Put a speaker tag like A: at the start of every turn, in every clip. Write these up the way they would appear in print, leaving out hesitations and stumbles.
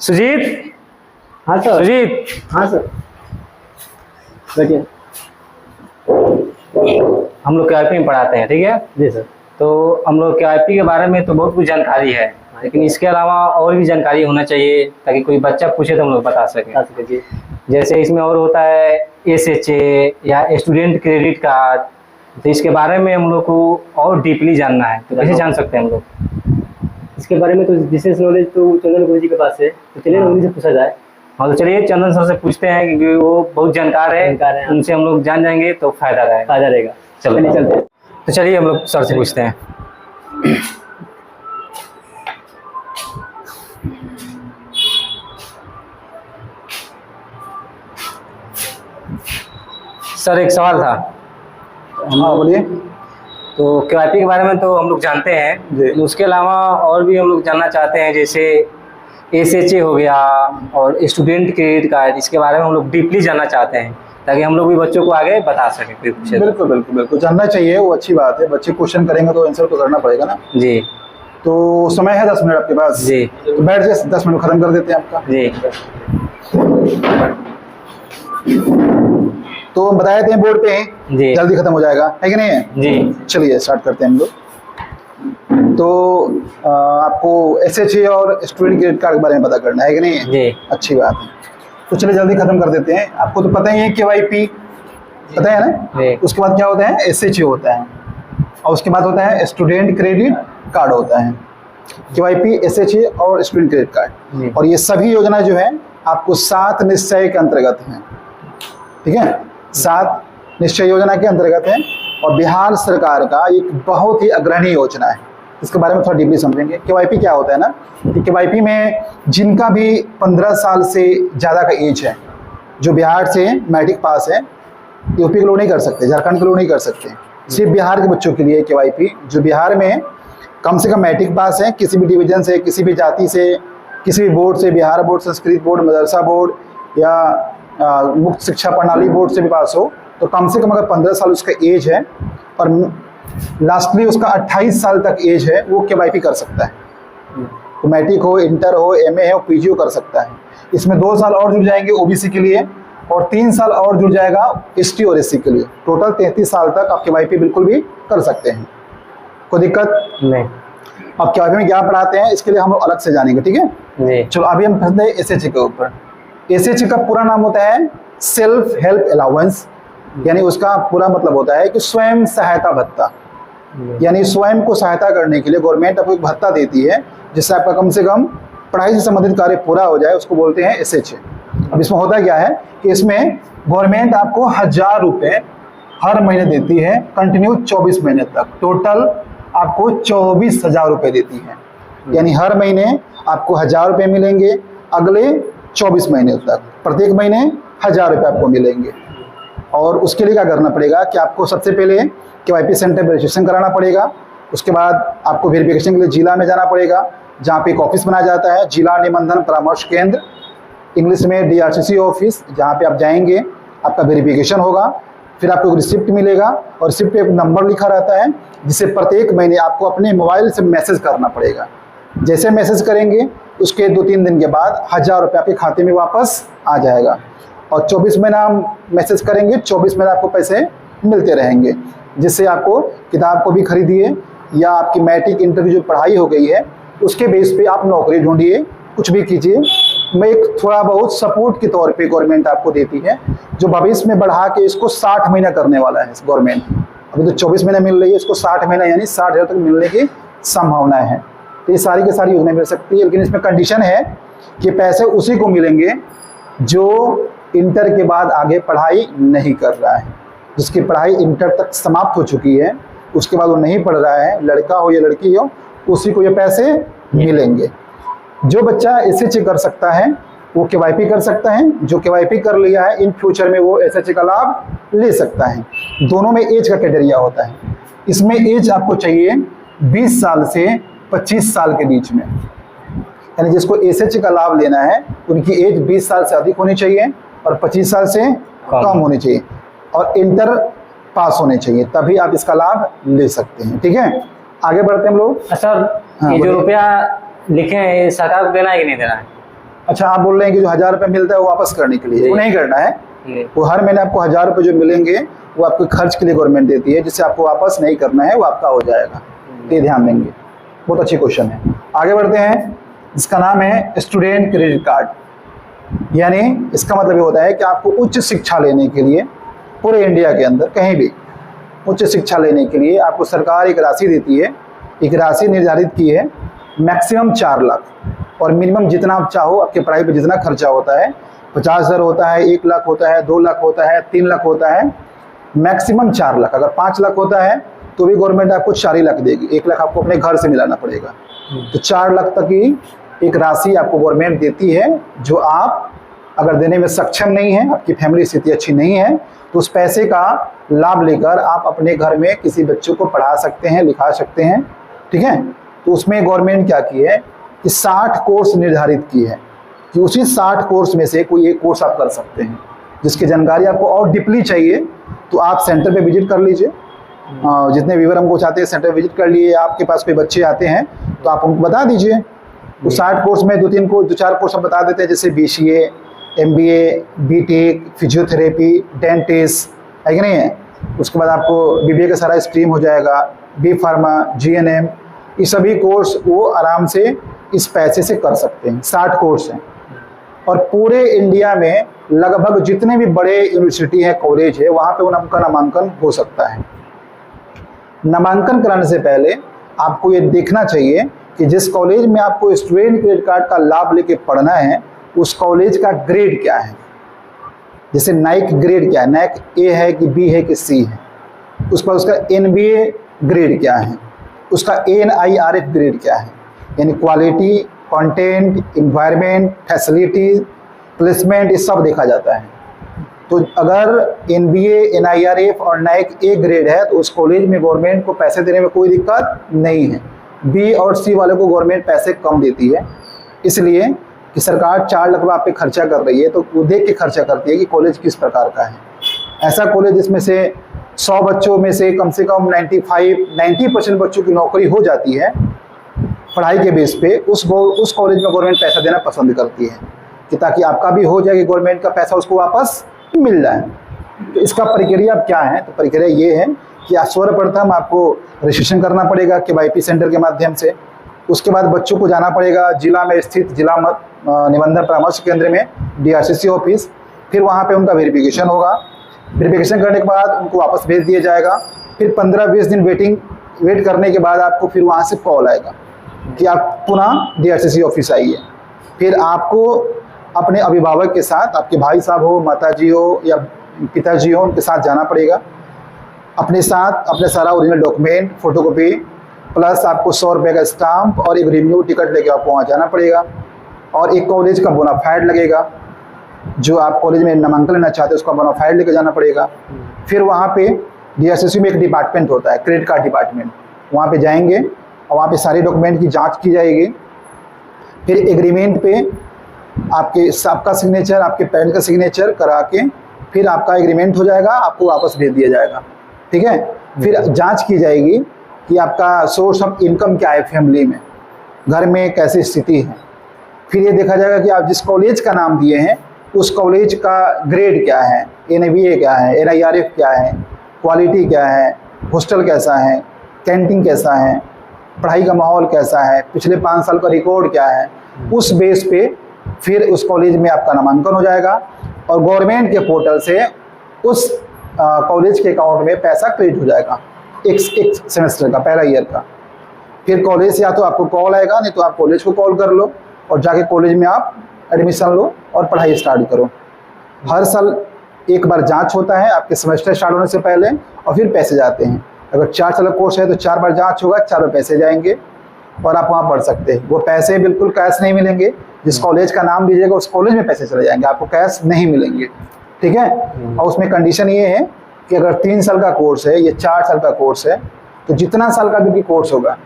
A: सुजीत।
B: हाँ सर।
A: सुजीत।
B: हाँ सर, बैठिए।
A: हम लोग केआईपी में पढ़ाते हैं, ठीक है।
B: जी सर।
A: तो हम लोग केआईपी के बारे में तो बहुत कुछ जानकारी है, लेकिन इसके अलावा और भी जानकारी होना चाहिए ताकि कोई बच्चा पूछे तो हम लोग बता सकें।
B: जी।
A: जैसे इसमें और होता है एसएचए या स्टूडेंट क्रेडिट कार्ड, तो इसके बारे में हम लोग को और डीपली जानना है, तो कैसे जान सकते हैं हम लोग?
B: इसके बारे में तो विशेष नॉलेज तो चंदन गुरु जी के पास है, तो चलिए उन्हीं से पूछा जाए।
A: हाँ, तो चलिए चंदन सर से पूछते हैं क्योंकि वो बहुत जानकार है, उनसे हम लोग जान जाएंगे तो फायदा रहेगा।
B: चलिए चलते हैं।
A: तो चलिए हम लोग सर से पूछते हैं। सर एक सवाल था।
C: हाँ बोलिए।
A: तो केआईपी के बारे में तो हम लोग जानते हैं, उसके अलावा और भी हम लोग जानना चाहते हैं, जैसे एसएचए हो गया और स्टूडेंट क्रेडिट कार्ड, इसके बारे में हम लोग डीपली जानना चाहते हैं ताकि हम लोग भी बच्चों को आगे बता सकें।
C: बिल्कुल बिल्कुल बिल्कुल जानना चाहिए, वो अच्छी बात है। बच्चे क्वेश्चन करेंगे तो आंसर तो करना पड़ेगा ना जी। तो समय है 10 मिनट आपके पास जी, तो बैठ जाए, 10 मिनट खत्म कर देते हैं आपका जी। तो हम बताए थे बोर्ड पे जी, जल्दी खत्म हो जाएगा, है कि नहीं है जी। चलिए स्टार्ट करते हैं हम लोग। तो आपको एसएचए और स्टूडेंट क्रेडिट कार्ड के बारे में पता करना है कि नहीं है जी। अच्छी बात है, तो चलिए जल्दी खत्म कर देते हैं। आपको तो पता ही है केवाईपी पता है ना, उसके बाद क्या होता है एसएचए होता है, और उसके बाद होता है स्टूडेंट क्रेडिट कार्ड होता है। केवाईपी, एसएचए और स्टूडेंट क्रेडिट कार्ड, और ये सभी योजना जो है आपको 7 निश्चय के अंतर्गत है, ठीक है। 7 निश्चय योजना के अंतर्गत है, और बिहार सरकार का एक बहुत ही अग्रणी योजना है। इसके बारे में थोड़ा डीपली समझेंगे। केवाईपी क्या होता है ना, कि केवाईपी में जिनका भी 15 साल से ज़्यादा का एज है, जो बिहार से मैट्रिक पास है, यूपी के लोग नहीं कर सकते, झारखंड के लोग नहीं कर सकते, सिर्फ बिहार के बच्चों के लिए केवाईपी। जो बिहार में कम से कम मैट्रिक पास है, किसी भी डिवीजन से, किसी भी जाति से, किसी भी बोर्ड से, बिहार बोर्ड, संस्कृत बोर्ड, मदरसा बोर्ड या मुक्त शिक्षा प्रणाली बोर्ड से भी पास हो, तो कम से कम अगर 15 साल उसका एज है और लास्टली उसका 28 साल तक एज है, वो केवाईपी कर सकता है। तो मैट्रिक हो, इंटर हो, एमए हो, पीजी हो, कर सकता है। इसमें 2 साल और जुड़ जाएंगे ओबीसी के लिए, और 3 साल और जुड़ जाएगा एसटी और एससी के लिए। टोटल 33 साल तक आप केवाईपी बिल्कुल भी कर सकते हैं, कोई दिक्कत नहीं। अब केवाईपी में क्या पढ़ाते हैं इसके लिए हम लोग अलग से जानेंगे, ठीक है। चलो अभी हम फंसते हैं एसएचए के ऊपर। एसएचए का पूरा नाम होता है सेल्फ हेल्प अलाउंस, यानी उसका पूरा मतलब होता है कि स्वयं सहायता भत्ता, यानी स्वयं को सहायता करने के लिए गवर्नमेंट आपको एक भत्ता देती है, जिससे आपका कम से कम पढ़ाई से संबंधित कार्य पूरा हो जाए, उसको बोलते हैं एसएचए। अब इसमें होता क्या है कि इसमें गवर्नमेंट आपको 1000 रुपये हर महीने देती है, कंटिन्यू 24 महीने तक। टोटल आपको 24,000 रुपये देती है, यानी हर महीने आपको 1000 रुपये मिलेंगे अगले 24 महीने तक। प्रत्येक महीने 1000 रुपये आपको मिलेंगे। और उसके लिए क्या करना पड़ेगा कि आपको सबसे पहले केवाईपी सेंटर में रजिस्ट्रेशन कराना पड़ेगा। उसके बाद आपको वेरिफिकेशन के लिए जिला में जाना पड़ेगा, जहाँ पे एक ऑफिस बनाया जाता है, जिला निबंधन परामर्श केंद्र, इंग्लिश में डीआरसीसी ऑफिस, जहाँ पे आप जाएंगे, आपका वेरिफिकेशन होगा, फिर आपको एक रिसिप्ट मिलेगा, और रिसिप्ट पे एक नंबर लिखा रहता है, जिसे प्रत्येक महीने आपको अपने मोबाइल से मैसेज करना पड़ेगा। जैसे मैसेज करेंगे उसके 2-3 दिन के बाद 1000 रुपये आपके खाते में वापस आ जाएगा, और 24 महीना हम मैसेज करेंगे, 24 महीना आपको पैसे मिलते रहेंगे, जिससे आपको किताब को भी खरीदिए या आपकी मैट्रिक इंटर की जो पढ़ाई हो गई है उसके बेस पे आप नौकरी ढूंढिए, कुछ भी कीजिए। मैं एक थोड़ा बहुत सपोर्ट के तौर पे गवर्नमेंट आपको देती है, जो भविष्य में बढ़ा के इसको 60 महीना करने वाला है गवर्नमेंट। अभी तो 24 महीना मिल रही है, इसको 60 महीना यानी 60,000 तक मिलने की संभावना है। तो ये सारी की सारी योजना मिल सकती है, लेकिन इसमें कंडीशन है कि पैसे उसी को मिलेंगे जो इंटर के बाद आगे पढ़ाई नहीं कर रहा है, जिसकी पढ़ाई इंटर तक समाप्त हो चुकी है, उसके बाद वो नहीं पढ़ रहा है, लड़का हो या लड़की हो, उसी को ये पैसे मिलेंगे। जो बच्चा एसएचए कर सकता है वो केवाईपी कर सकता है, जो केवाईपी कर लिया है इन फ्यूचर में वो एसएचए का लाभ ले सकता है। दोनों में एज का क्राइटेरिया होता है। इसमें एज आपको चाहिए 20 साल से 25 साल के बीच में, यानी जिसको एसएचए का लाभ लेना है उनकी एज 20 साल से अधिक होनी चाहिए और 25 साल से कम होनी चाहिए, और इंटर पास होने चाहिए, तभी आप इसका लाभ ले सकते हैं, ठीक है। आगे बढ़ते हैं हम लोग।
A: सर, ये जो रुपया लिखे हैं ये सरकार को देना है कि नहीं देना है?
C: अच्छा, आप बोल रहे हैं कि जो 1000 रुपये मिलता है वो वापस करने के लिए, वो नहीं करना है। वो हर महीने आपको 1000 रुपये जो मिलेंगे वो आपके खर्च के लिए गवर्नमेंट देती है, जिससे आपको वापस नहीं करना है, वो आपका हो जाएगा। ये ध्यान देंगे। बहुत अच्छी क्वेश्चन है। आगे बढ़ते हैं। इसका नाम है स्टूडेंट क्रेडिट कार्ड। यानी इसका मतलब ये होता है कि आपको उच्च शिक्षा लेने के लिए पूरे इंडिया के अंदर कहीं भी उच्च शिक्षा लेने के लिए आपको सरकार एक राशि देती है। एक राशि निर्धारित की है, मैक्सिमम 4 लाख, और मिनिमम जितना आप चाहो, आपके पढ़ाई पर जितना खर्चा होता है, 50,000 होता है, 1 लाख होता है, 2 लाख होता है, 3 लाख होता है, मैक्सिमम 4 लाख। अगर 5 लाख होता है तो भी गवर्नमेंट आपको 4 ही लाख देगी, 1 लाख आपको अपने घर से मिलाना पड़ेगा। तो 4 लाख तक की एक राशि आपको गवर्नमेंट देती है, जो आप अगर देने में सक्षम नहीं है, आपकी फैमिली स्थिति अच्छी नहीं है, तो उस पैसे का लाभ लेकर आप अपने घर में किसी बच्चों को पढ़ा सकते हैं, लिखा सकते हैं। ठीक है। तो उसमें गवर्नमेंट क्या की है कि 60 कोर्स निर्धारित की है कि उसी 60 कोर्स में से कोई एक कोर्स आप कर सकते हैं। जिसकी जानकारी आपको और डीपली चाहिए तो आप सेंटर पे विजिट कर लीजिए। जितने व्यूअर हमको चाहते हैं सेंटर विजिट कर लिए। आपके पास कोई बच्चे आते हैं तो आप उनको बता दीजिए। तो 60 कोर्स में 2-4 कोर्स हम बता देते हैं, जैसे BCA, MBA, BTech, physiotherapy, dentist, है कि नहीं है। उसके बाद आपको BBA का सारा स्ट्रीम हो जाएगा, B फार्मा, GNM, ये सभी कोर्स वो आराम से इस पैसे से कर सकते हैं। 60 कोर्स हैं और पूरे इंडिया में लगभग जितने भी बड़े यूनिवर्सिटी हैं, कॉलेज है, वहाँ पे उनका नामांकन हो सकता है। नामांकन कराने से पहले आपको ये देखना चाहिए कि जिस कॉलेज में आपको स्टूडेंट क्रेडिट कार्ड का लाभ लेके पढ़ना है उस कॉलेज का ग्रेड क्या है। जैसे नाइक ग्रेड क्या है, नाइक A है कि B है कि C है। उसका NBA ग्रेड क्या है, उसका ANIRF ग्रेड क्या है। यानी quality, content, environment, facility, placement, ये सब देखा जाता है। तो अगर NBA, NIRF और नाइक A ग्रेड है तो उस कॉलेज में गवर्नमेंट को पैसे देने में कोई दिक्कत नहीं है। B और C वाले को गवर्नमेंट पैसे कम देती है, इसलिए कि सरकार 4 लाख रुपये आप पे खर्चा कर रही है तो वो देख के खर्चा करती है कि कॉलेज किस प्रकार का है। ऐसा कॉलेज जिसमें से 100 बच्चों में से कम 90% बच्चों की नौकरी हो जाती है पढ़ाई के बेस पे, उस कॉलेज में गवर्नमेंट पैसा देना पसंद करती है कि ताकि आपका भी हो जाए कि गवर्नमेंट का पैसा उसको वापस मिल जाए। तो इसका प्रक्रिया अब क्या है, तो प्रक्रिया ये है कि सर्वप्रथम आपको रजिस्ट्रेशन करना पड़ेगा KYP सेंटर के माध्यम से। उसके बाद बच्चों को जाना पड़ेगा जिला में स्थित जिला निबंधन परामर्श केंद्र में, DRCC ऑफिस। फिर वहाँ पे उनका वेरिफिकेशन होगा। वेरिफिकेशन करने के बाद उनको वापस भेज दिया जाएगा। फिर 15-20 दिन वेट करने के बाद आपको फिर वहाँ से कॉल आएगा कि आप पुनः DRCC ऑफिस आइए। फिर आपको अपने अभिभावक के साथ, आपके भाई साहब हो, माताजी हो या पिताजी हो, उनके साथ जाना पड़ेगा। अपने साथ अपने सारा ओरिजिनल डॉक्यूमेंट, फोटोकॉपी, प्लस आपको 100 रुपये का स्टाम्प और एक रिन्यू टिकट लेके आपको वहाँ जाना पड़ेगा। और एक कॉलेज का बोनाफाइड लगेगा, जो आप कॉलेज में नामांकन लेना चाहते हैं उसका बोनाफाइड लेके जाना पड़ेगा। फिर वहाँ पे DRCC में एक डिपार्टमेंट होता है, क्रेडिट कार्ड डिपार्टमेंट, वहाँ पे जाएंगे और वहाँ पे सारे डॉक्यूमेंट की जांच की जाएगी। फिर एग्रीमेंट पे आपका सिग्नेचर, आपके पेरेंट्स का सिग्नेचर करा के फिर आपका एग्रीमेंट हो जाएगा, आपको वापस भेज दिया जाएगा। ठीक है। फिर जांच की जाएगी कि आपका सोर्स ऑफ इनकम क्या है, फैमिली में, घर में कैसी स्थिति है। फिर ये देखा जाएगा कि आप जिस कॉलेज का नाम दिए हैं उस कॉलेज का ग्रेड क्या है, NABA क्या है, NIRF क्या है, क्वालिटी क्या है, हॉस्टल कैसा है, कैंटीन कैसा है, पढ़ाई का माहौल कैसा है, पिछले 5 साल का रिकॉर्ड क्या है। उस बेस पे फिर उस कॉलेज में आपका नामांकन हो जाएगा और गवर्नमेंट के पोर्टल से उस कॉलेज के अकाउंट में पैसा क्रेडिट हो जाएगा एक सेमेस्टर का, पहला ईयर का। फिर कॉलेज से या तो आपको कॉल आएगा, नहीं तो आप कॉलेज को कॉल कर लो और जाके कॉलेज में आप एडमिशन लो और पढ़ाई स्टार्ट करो। हर साल एक बार जांच होता है आपके सेमेस्टर स्टार्ट होने से पहले और फिर पैसे जाते हैं। अगर 4 साल का कोर्स है तो 4 बार जांच होगा, 4 बार पैसे जाएंगे और आप वहाँ पढ़ सकते हैं। वो पैसे बिल्कुल कैश नहीं मिलेंगे, जिस कॉलेज का नाम दीजिएगा उस कॉलेज में पैसे चले जाएंगे, आपको कैश नहीं मिलेंगे। ठीक है। और उसमें कंडीशन ये है कि अगर 3 साल का कोर्स है या 4 साल का कोर्स है तो जितना साल का भी कोर्स होगा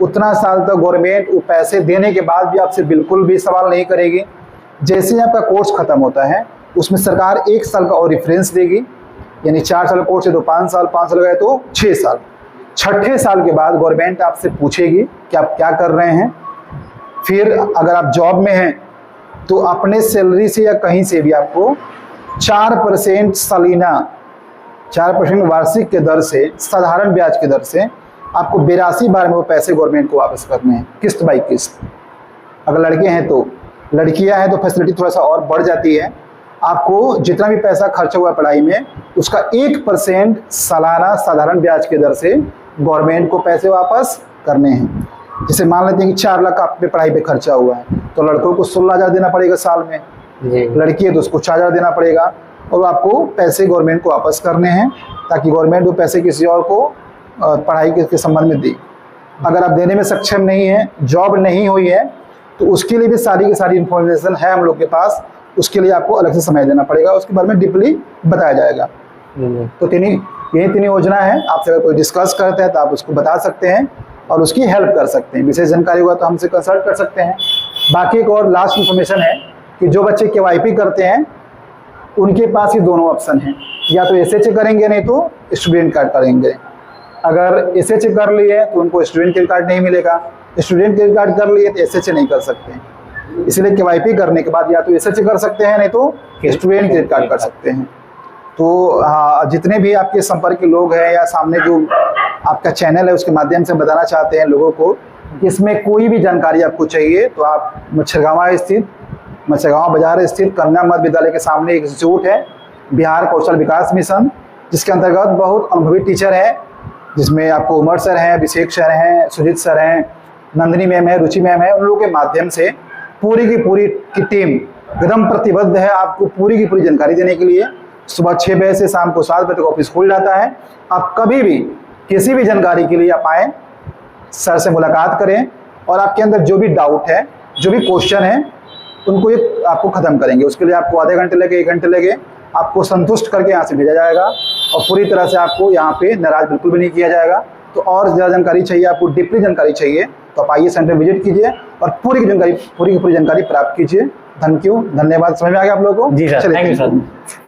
C: उतना साल तक गवर्नमेंट वो पैसे देने के बाद भी आपसे बिल्कुल भी सवाल नहीं करेगी। जैसे ही आपका कोर्स खत्म होता है उसमें सरकार 1 साल का और रेफरेंस देगी, यानी 4 साल का कोर्स है तो 5 साल, 5 साल का है तो 6 साल। 6ठे साल के बाद गवर्नमेंट आपसे पूछेगी कि आप क्या कर रहे हैं। फिर अगर आप जॉब में हैं तो अपने सैलरी से या कहीं से भी आपको 4% सालाना, 4% वार्षिक के दर से, साधारण ब्याज की दर से आपको 82 बार में वो पैसे गवर्नमेंट को वापस करने हैं, किस्त बाई किस्त। अगर लड़के हैं तो, लड़कियां हैं तो फैसिलिटी थोड़ा सा और बढ़ जाती है। आपको जितना भी पैसा खर्चा हुआ पढ़ाई में, उसका 1% सालाना साधारण ब्याज के दर से गवर्नमेंट को पैसे वापस करने हैं। जैसे मान लेते हैं कि 4 लाख आपके पढ़ाई पे खर्चा हुआ है, तो लड़कों को 16,000 देना पड़ेगा साल में, लड़की है तो उसको 4,000 देना पड़ेगा, और आपको पैसे गवर्नमेंट को वापस करने हैं ताकि गवर्नमेंट वो पैसे किसी और को पढ़ाई के संबंध में दे। अगर आप देने में सक्षम नहीं है, जॉब नहीं हुई है, तो उसके लिए भी सारी की सारी इन्फॉर्मेशन है हम लोग के पास। उसके लिए आपको अलग से समय देना पड़ेगा, उसके बारे में डीपली बताया जाएगा। तो यही तीन योजना है। आपसे अगर कोई डिस्कस करते हैं तो आप उसको बता सकते हैं और उसकी हेल्प कर सकते हैं। विशेष जानकारी होगा तो हमसे कंसल्ट कर सकते हैं। बाकी एक और लास्ट इन्फॉर्मेशन है कि जो बच्चे KYP करते हैं उनके पास ही दोनों ऑप्शन हैं, या तो SHA करेंगे, नहीं तो स्टूडेंट कार्ड करेंगे। अगर SHA कर लिए तो उनको स्टूडेंट क्रेडिट कार्ड नहीं मिलेगा, स्टूडेंट क्रेडिट कार्ड कर लिए तो SHA नहीं कर सकते। इसलिए KYP करने के बाद या तो SHA कर सकते हैं, नहीं तो स्टूडेंट क्रेडिट कार्ड कर सकते हैं। तो हाँ, जितने भी आपके संपर्क के लोग हैं या सामने जो आपका चैनल है उसके माध्यम से बताना चाहते हैं लोगों को, इसमें कोई भी जानकारी आपको चाहिए तो आप मच्छरगांव बाजार स्थित कन्या मध्य विद्यालय के सामने एक इंस्टीट्यूट है, बिहार कौशल विकास मिशन, जिसके अंतर्गत बहुत अनुभवी टीचर हैं, जिसमें आपको उमर सर हैं, अभिषेक सर हैं, सुजीत सर हैं, नंदिनी मैम है, रुचि मैम है। उन लोगों के माध्यम से पूरी की टीम एकदम प्रतिबद्ध है आपको पूरी की पूरी जानकारी देने के लिए। सुबह 6 बजे से शाम को 7 बजे तक ऑफिस खुल जाता है। आप कभी भी किसी भी जानकारी के लिए आप आएँ, सर से मुलाकात करें, और आपके अंदर जो भी डाउट है, जो भी क्वेश्चन है, उनको ये आपको ख़त्म करेंगे। उसके लिए आपको आधे घंटे लगे, 1 घंटे लगे, आपको संतुष्ट करके यहाँ से भेजा जाएगा और पूरी तरह से आपको यहाँ पे नाराज बिल्कुल भी नहीं किया जाएगा। तो और ज़्यादा जानकारी चाहिए, आपको डीपली जानकारी चाहिए, तो आप आइए सेंटर विजिट कीजिए और पूरी की पूरी जानकारी प्राप्त कीजिए। धन्यवाद। समझ में आ गया आप लोगों को?
A: जी सर, थैंक यू सर।